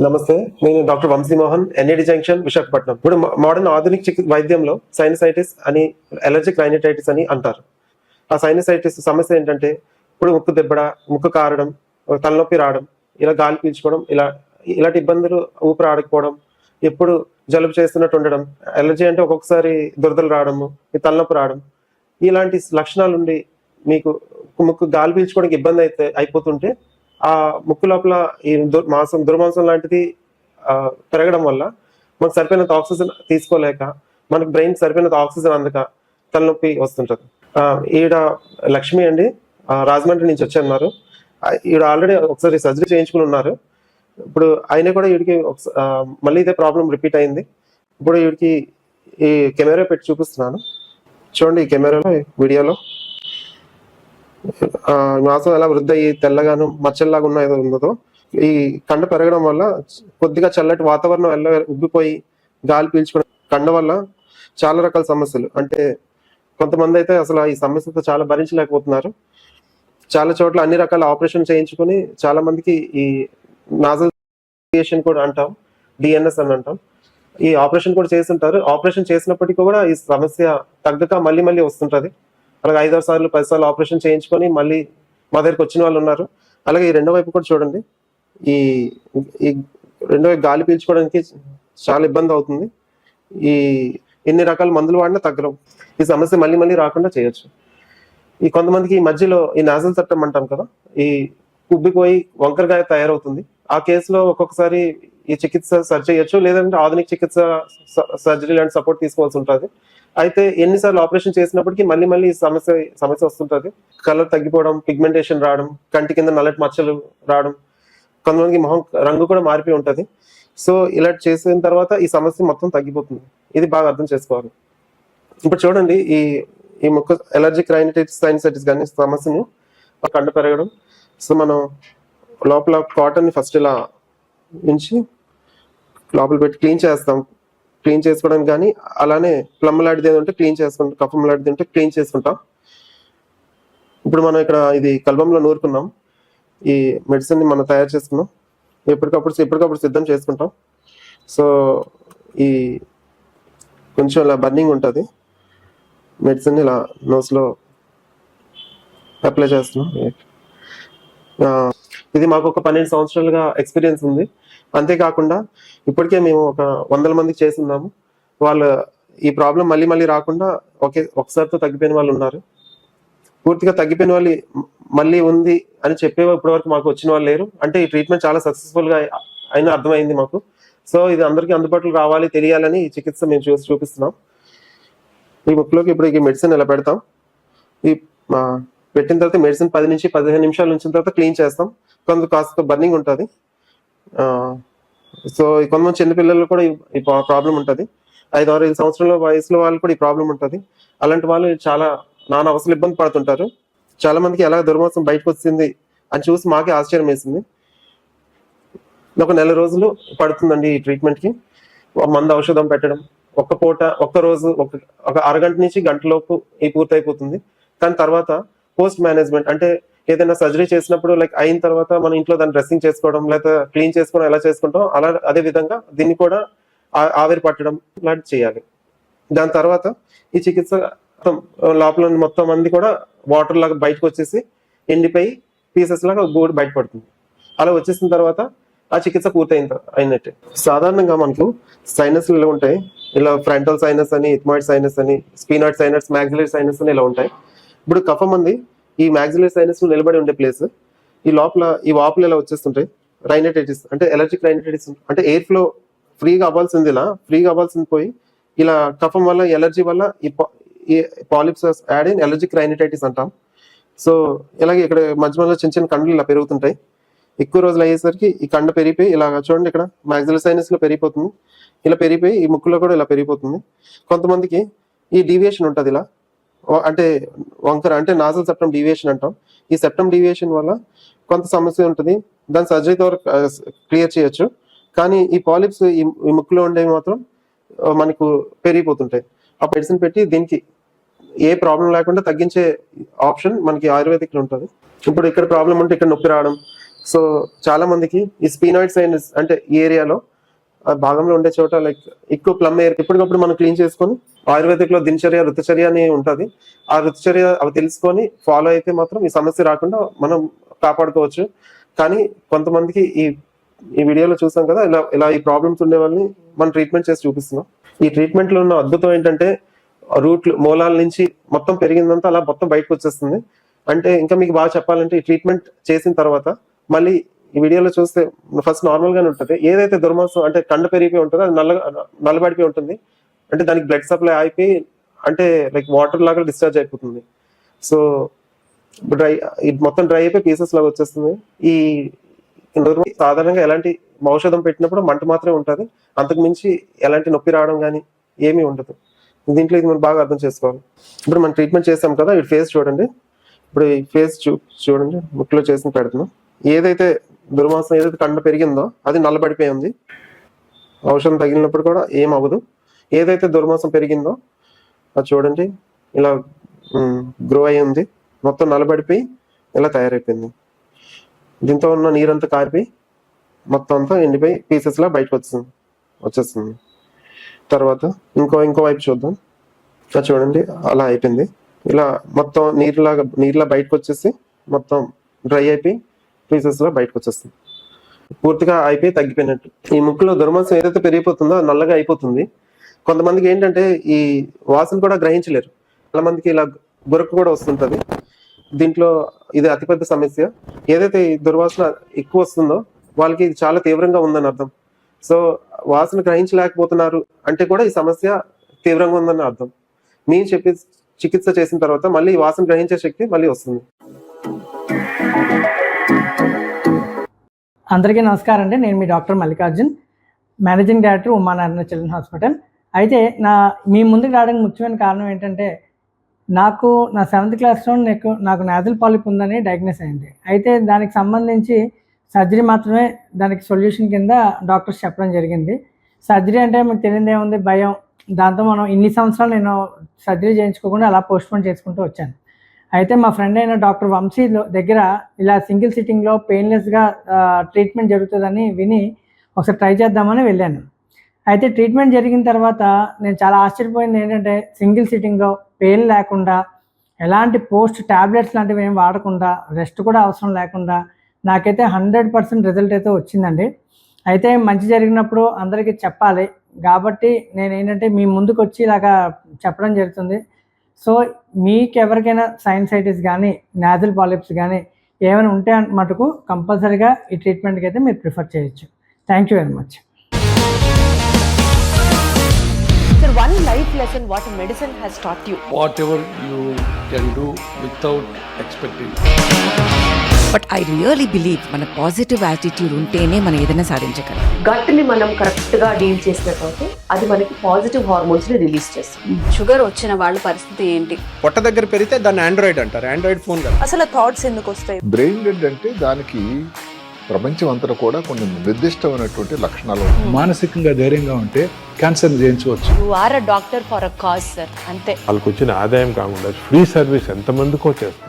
నమస్తే, నేను doctor Vamsi Mohan, NAD junction, Visakhapatnam. ఇప్పుడు మోడర్న్ ఆధునిక వైద్యంలో సైనసైటిస్ అని, ఎలర్జిక్ రైనైటిస్ అని అంటారు. ఆ సైనసైటిస్ సమస్య ఏంటంటే ఇప్పుడు ముక్కు దెబ్బడ, ముక్కు కారడం, తలనొప్పి రావడం, ఇలా గాలి పీల్చుకోవడం, ఇలాంటి ఇబ్బందులు, ఊపిరి ఆడకపోవడం, ఎప్పుడు జలుబు చేస్తున్నట్టు ఉండడం, ఎలర్జీ అంటే ఒక్కొక్కసారి దురదలు రావడము, ఈ తలనొప్పి రావడం, ఇలాంటి లక్షణాలు ఉండి మీకు ముక్కు గాలి పీల్చుకోవడానికి ఇబ్బంది అయిపోతుంటే ఆ ముక్కు లోపల ఈ దుర్మాంసం లాంటిది పెరగడం వల్ల మనకు సరిపోయినంత ఆక్సిజన్ తీసుకోలేక, మనకు బ్రెయిన్ సరిపోయినంత ఆక్సిజన్ అందక తలనొప్పి వస్తుంటది. ఈవిడ లక్ష్మి అండి, రాజమండ్రి నుంచి వచ్చన్నారు. ఈవిడ ఆల్రెడీ ఒకసారి సర్జరీ చేయించుకుని ఉన్నారు. ఇప్పుడు అయినా కూడా వీడికి మళ్ళీ ఇదే ప్రాబ్లం రిపీట్ అయింది. ఇప్పుడు వీడికి ఈ కెమెరా పెట్టి చూపిస్తున్నాను, చూడండి. ఈ కెమెరాలో, వీడియోలో మాసం ఎలా వృద్ధి అయ్యి తెల్లగాను మచ్చల్లాగా ఉన్న ఏదో ఉందో, ఈ కండ పెరగడం వల్ల కొద్దిగా చల్లటి వాతావరణం ఉబ్బిపోయి గాలి పీల్చుకోవడం, కండ వల్ల చాలా రకాల సమస్యలు. అంటే కొంతమంది అయితే అసలు ఈ సమస్యతో చాలా భరించలేకపోతున్నారు. చాలా చోట్ల అన్ని రకాల ఆపరేషన్ చేయించుకొని, చాలా మందికి ఈ నాజల్ కూడా అంటాం, డిఎన్ఎస్ అని అంటాం, ఈ ఆపరేషన్ కూడా చేస్తుంటారు. ఆపరేషన్ చేసినప్పటికీ కూడా ఈ సమస్య తగ్గక మళ్ళీ మళ్ళీ వస్తుంటది. అలాగే 5-6 సార్లు 10 సార్లు ఆపరేషన్ చేయించుకొని మళ్ళీ మా దగ్గరికి వచ్చిన వాళ్ళు ఉన్నారు. అలాగే ఈ రెండో వైపు కూడా చూడండి, ఈ రెండో వైపు గాలి పీల్చుకోవడానికి చాలా ఇబ్బంది అవుతుంది. ఎన్ని రకాల మందులు వాడినా తగ్గడం. ఈ సమస్య మళ్ళీ మళ్ళీ రాకుండా చేయొచ్చు. ఈ కొంతమందికి ఈ మధ్యలో ఈ నాజల్ సెప్టమ్ అంటాం కదా, ఈ ఉబ్బిపోయి వంకరగా తయారవుతుంది. ఆ కేసులో ఒక్కొక్కసారి ఈ చికిత్స సరి చేయొచ్చు, లేదంటే ఆధునిక చికిత్స, సర్జరీ లాంటి సపోర్ట్ తీసుకోవాల్సి ఉంటుంది. అయితే ఎన్నిసార్లు ఆపరేషన్ చేసినప్పటికీ మళ్ళీ మళ్ళీ సమస్య వస్తుంటది. కలర్ తగ్గిపోవడం, పిగ్మెంటేషన్ రావడం, కంటి కింద నల్లటి మచ్చలు రావడం, కొంతమందికి మొహం రంగు కూడా మారిపోయి ఉంటది. సో ఇలా చేసిన తర్వాత ఈ సమస్య మొత్తం తగ్గిపోతుంది. ఇది బాగా అర్థం చేసుకోవాలి. ఇప్పుడు చూడండి, ఈ ముక్కు ఎలర్జిక్ రైనైటిస్, సైనసైటిస్ కానీ సమస్యను కండ పెరగడం. సో మనం లోపల కాటన్ ని ఫస్ట్ ఇలా ఉంచి లోపల పెట్టి క్లీన్ చేస్తాం. క్లీన్ చేసుకోవడానికి కానీ, అలానే ప్లమ్ లాంటిది ఏదంటే క్లీన్ చేసుకుంటాం, కఫం లాంటిది ఉంటే క్లీన్ చేసుకుంటాం. ఇప్పుడు మనం ఇక్కడ ఇది కల్బంలో నూరుకున్నాం. ఈ మెడిసిన్ ని మనం తయారు చేసుకున్నాం, ఎప్పటికప్పుడు సిద్ధం చేసుకుంటాం. సో ఈ కొంచెం ఇలా బర్నింగ్ ఉంటుంది. మెడిసిన్ ఇలా నోస్లో అప్లై చేస్తున్నాం. ఇది మాకు ఒక 12 సంవత్సరాలుగా ఎక్స్పీరియన్స్ ఉంది. అంతేకాకుండా ఇప్పటికే మేము ఒక 100 మందికి చేస్తున్నాము. వాళ్ళు ఈ ప్రాబ్లం మళ్ళీ మళ్ళీ రాకుండా ఒకసారితో తగ్గిపోయిన వాళ్ళు ఉన్నారు. పూర్తిగా తగ్గిపోయిన వాళ్ళు మళ్ళీ ఉంది అని చెప్పేవా ఇప్పటి వరకు మాకు వచ్చిన వాళ్ళు లేరు. అంటే ఈ ట్రీట్మెంట్ చాలా సక్సెస్ఫుల్ గా అయినా అర్థమైంది మాకు. సో ఇది అందరికీ అందుబాటులో రావాలి, తెలియాలని ఈ చికిత్స మేము చూపిస్తున్నాం. ఈ ముక్కులోకి ఇప్పుడు ఈ మెడిసిన్ ఇలా పెడతాం. ఈ పెట్టిన తర్వాత మెడిసిన్ 10 నుంచి 15 నిమిషాలు ఉంచిన తర్వాత క్లీన్ చేస్తాం. కాస్త బర్నింగ్ ఉంటుంది. సో కొంతమంది చిన్నపిల్లలు కూడా ఈ ప్రాబ్లం ఉంటుంది. 5-6 సంవత్సరాల వయసులో వాళ్ళు కూడా ఈ ప్రాబ్లం ఉంటుంది. అలాంటి వాళ్ళు చాలా నానా అవసరం ఇబ్బంది పడుతుంటారు. చాలా మందికి ఎలా దుర్మాసం బయటకు వచ్చింది అని చూసి మాకే ఆశ్చర్యం వేసింది. ఒక 1 నెల రోజులు పడుతుందండి ఈ ట్రీట్మెంట్ కి. మందు ఔషధం పెట్టడం, ఒక్క రోజు ఒక అరగంట నుంచి గంటలోపు పూర్తయిపోతుంది. కానీ తర్వాత పోస్ట్ మేనేజ్మెంట్ అంటే ఏదైనా సర్జరీ చేసినప్పుడు అయిన తర్వాత మన ఇంట్లో దాన్ని డ్రెస్సింగ్ చేసుకోవడం, లేదా క్లీన్ చేసుకోవడం ఎలా చేసుకుంటాం, అదే విధంగా దీన్ని కూడా ఆవిరి పట్టడం లాంటివి చేయాలి. దాని తర్వాత ఈ చికిత్స లోపల మొత్తం మంది కూడా వాటర్ లాగా బయటకు వచ్చేసి ఎండిపోయి పీసెస్ లాగా గూడు బయటపడుతుంది. అలా వచ్చేసిన తర్వాత ఆ చికిత్స అయినట్టే. సాధారణంగా మనకు సైనస్లు ఇలా ఉంటాయి. ఇలా ఫ్రంటల్ సైనస్ అని, ఇథమాయిడ్ సైనస్ అని, స్పీనాయిడ్ సైనస్, మ్యాక్సిలరీ సైనస్ అని ఇలా ఉంటాయి. ఇప్పుడు కఫం మంది ఈ మ్యాక్సిలరీ సైనస్ నిలబడి ఉండే ప్లేస్, ఈ లోపల ఈ వాపులు ఇలా వచ్చేస్తుంటాయి. రైనైటిస్ అంటే ఎలర్జిక్ రైనైటిస్ అంటే ఎయిర్ ఫ్లో ఫ్రీగా అవ్వాల్సింది పోయి ఇలా కఫం వల్ల, ఎలర్జీ వల్ల ఈ పాలిప్స్ యాడ్ అయిన ఎలర్జిక్ రైనైటిస్ అంటాం. సో ఇలాగే ఇక్కడ మధ్య చిన్న చిన్న కండలు ఇలా పెరుగుతుంటాయి. ఎక్కువ రోజులు అయ్యేసరికి ఈ కండ పెరిగిపోయి ఇలా చూడండి, ఇక్కడ మ్యాక్సిలరీ సైనస్ లో పెరిగిపోతుంది. ఇలా పెరిగిపోయి ఈ ముక్కులో కూడా ఇలా పెరిగిపోతుంది. కొంతమందికి ఈ డీవియేషన్ ఉంటుంది, ఇలా అంటే వంకర, అంటే నాజల్ సెప్టమ్ డీవియేషన్ అంటాం. ఈ సెప్టమ్ డీవియేషన్ వల్ల కొంత సమస్య ఉంటుంది. దాని సర్జరీ ద్వారా క్లియర్ చేయొచ్చు. కానీ ఈ పాలిప్స్ ఈ ముక్కులో ఉండేవి మాత్రం మనకు పెరిగిపోతుంటాయి. ఆ మెడిసిన్ పెట్టి దీనికి ఏ ప్రాబ్లం లేకుండా తగ్గించే ఆప్షన్ మనకి ఆయుర్వేదిక్ లో ఉంటుంది. ఇప్పుడు ఇక్కడ ప్రాబ్లం ఉంటే ఇక్కడ నొప్పి రావడం, సో చాలా మందికి ఈ స్పీనాయిడ్ సైనస్ అంటే ఈ ఏరియాలో ఆ భాగంలో ఉండే చోట లైక్ ఎక్కువ ప్లమ్ ఎయిర్ ఎప్పటికప్పుడు మనం క్లీన్ చేసుకొని ఆయుర్వేదిక్ లో దినచర్య ఋతుచర్య అని ఉంటుంది. ఆ ఋతుచర్య అవి తెలుసుకొని ఫాలో అయితే మాత్రం ఈ సమస్య రాకుండా మనం కాపాడుకోవచ్చు. కానీ కొంతమందికి ఈ వీడియోలో చూసాం కదా, ఇలా ఈ ప్రాబ్లమ్స్ ఉండే వాళ్ళని మనం ట్రీట్మెంట్ చేసి చూపిస్తున్నాం. ఈ ట్రీట్మెంట్ లో ఉన్న అద్భుతం ఏంటంటే రూట్లు మూలాల నుంచి మొత్తం పెరిగిందంతా అలా మొత్తం బయటకు వచ్చేస్తుంది. అంటే ఇంకా మీకు బాగా చెప్పాలంటే ఈ ట్రీట్మెంట్ చేసిన తర్వాత మళ్ళీ ఈ వీడియోలో చూస్తే ఫస్ట్ నార్మల్ గానే ఉంటుంది. ఏదైతే దుర్మాంసం అంటే కండ పెరిగిపోయి ఉంటుందో అది నల్లబడిపోయి ఉంటుంది. అంటే దానికి బ్లడ్ సప్లై అయిపోయి అంటే లైక్ వాటర్ లాగా డిశ్చార్జ్ అయిపోతుంది. సో ఇది మొత్తం డ్రై అయిపోయి పీసెస్ లాగా వచ్చేస్తుంది. ఈ సాధారణంగా ఎలాంటి ఔషధం పెట్టినప్పుడు మంట మాత్రమే ఉంటుంది, అంతకు మించి ఎలాంటి నొప్పి రావడం కానీ ఏమీ ఉండదు. దీంట్లో ఇది మనం బాగా అర్థం చేసుకోవాలి. ఇప్పుడు మనం ట్రీట్మెంట్ చేసాం కదా, ఈ ఫేస్ చూడండి. ఇప్పుడు ఈ ఫేస్ చూడండి, ముక్కులో చేసి పెడుతున్నాం. ఏదైతే దుర్మాంసం ఏదైతే కండ పెరిగిందో అది నల్లబడిపోయి ఉంది. ఔషధం తగిలినప్పుడు కూడా ఏం అవ్వదు. ఏదైతే దుర్మాంసం పెరిగిందో అది చూడండి ఇలా గ్రో అయ్యి ఉంది, మొత్తం నల్లబడిపోయి ఇలా తయారైపోయింది. దీంతో ఉన్న నీరంతా కారిపోయి మొత్తం అంతా ఎండిపోయి పీసెస్ లా బయటకు వచ్చేస్తుంది. తర్వాత ఇంకో వైపు చూద్దాం. ఇలా చూడండి అలా అయిపోయింది. ఇలా మొత్తం నీరులా బయటకు వచ్చేసి మొత్తం డ్రై అయిపోయి పీసెస్ లా బయటకు వచ్చేస్తుంది. పూర్తిగా అయిపోయి తగ్గిపోయినట్టు. ఈ ముక్కులో దుర్మాంసం ఏదైతే పెరిగిపోతుందో అది నల్లగా అయిపోతుంది. కొంతమందికి ఏంటంటే ఈ వాసన కూడా గ్రహించలేరు. చాలా మందికి ఇలా గురక కూడా వస్తుంటది. దీంట్లో ఇది అతిపెద్ద సమస్య. ఏదైతే ఈ దుర్వాసన ఎక్కువ వస్తుందో వాళ్ళకి ఇది చాలా తీవ్రంగా ఉందని అర్థం. సో వాసన గ్రహించలేకపోతున్నారు అంటే కూడా ఈ సమస్య తీవ్రంగా ఉందని అర్థం. మేము చెప్పి చికిత్స చేసిన తర్వాత మళ్ళీ ఈ వాసన గ్రహించే శక్తి మళ్ళీ వస్తుంది. అందరికీ నమస్కారం అండి. నేను మీ doctor Mallikarjun, managing director Umanarayana children hospital. అయితే మీ ముందుకు రావడానికి ముఖ్యమైన కారణం ఏంటంటే నాకు నా 7th క్లాస్లో నాకు నాజల్ పాలిప్ ఉందని డయాగ్నోస్ అయింది. అయితే దానికి సంబంధించి సర్జరీ మాత్రమే దానికి సొల్యూషన్ కింద డాక్టర్స్ చెప్పడం జరిగింది. సర్జరీ అంటే మీకు తెలియదు ఏముంది, భయం. దాంతో మనం ఇన్ని సంవత్సరాలు నేను సర్జరీ చేయించుకోకుండా అలా పోస్ట్పోన్ చేసుకుంటూ వచ్చాను. అయితే మా ఫ్రెండ్ అయిన డాక్టర్ వంశీ దగ్గర ఇలా సింగిల్ సిట్టింగ్లో పెయిన్లెస్గా ట్రీట్మెంట్ జరుగుతుందని విని ఒకసారి ట్రై చేద్దామని వెళ్ళాను. అయితే ట్రీట్మెంట్ జరిగిన తర్వాత నేను చాలా ఆశ్చర్యపోయింది ఏంటంటే సింగిల్ సిట్టింగ్లో పెయిన్ లేకుండా, ఎలాంటి పోస్ట్ ట్యాబ్లెట్స్ లాంటివి ఏం వాడకుండా, రెస్ట్ కూడా అవసరం లేకుండా నాకైతే 100% రిజల్ట్ అయితే వచ్చిందండి. అయితే మంచి జరిగినప్పుడు అందరికీ చెప్పాలి కాబట్టి నేను ఏంటంటే మీ ముందుకు వచ్చి ఇలాగా చెప్పడం జరుగుతుంది. సో మీకు ఎవరికైనా సైనసైటిస్ కానీ నాజల్ పాలిప్స్ కానీ ఏమైనా ఉంటే మటుకు కంపల్సరీగా ఈ ట్రీట్మెంట్కి అయితే మీరు ప్రిఫర్ చేయొచ్చు. Thank you very much. Sir, one life lesson what medicine has taught you. Whatever you can do without expecting. But I really believe మన పాజిటివ్ యాటిట్యూడ్ ఉంటేనే మనం ఏదైనా సాధించగలం. గట్ని మనం కరెక్ట్గా డీల్ చేసినట్లయితే అది మనకి పాజిటివ్ హార్మోన్స్ని రిలీజ్ చేస్తుంది. షుగర్ వచ్చిన వాళ్ళ పరిస్థితి ఏంటి? పొట్ట దగ్గర పెరిగితే దాన్ని ఆండ్రాయిడ్ అంటారు, ఆండ్రాయిడ్ ఫోన్ కదా. అసలు థాట్స్ ఎందుకు వస్తాయి? బ్రెయిన్ డెడ్ అంటే దానికి ప్రపంచం అంతా కూడా కొన్ని నిర్దిష్టమైనటువంటి లక్షణాలు. మానసికంగా ధైర్యంగా ఉంటే క్యాన్సర్ జయించవచ్చు. You are a doctor for a cause sir, అంతే. వాళ్ళకి వచ్చిన ఆదాయం కాకుండా ఫ్రీ సర్వీస్ ఎంతమందికో చేస్తారు.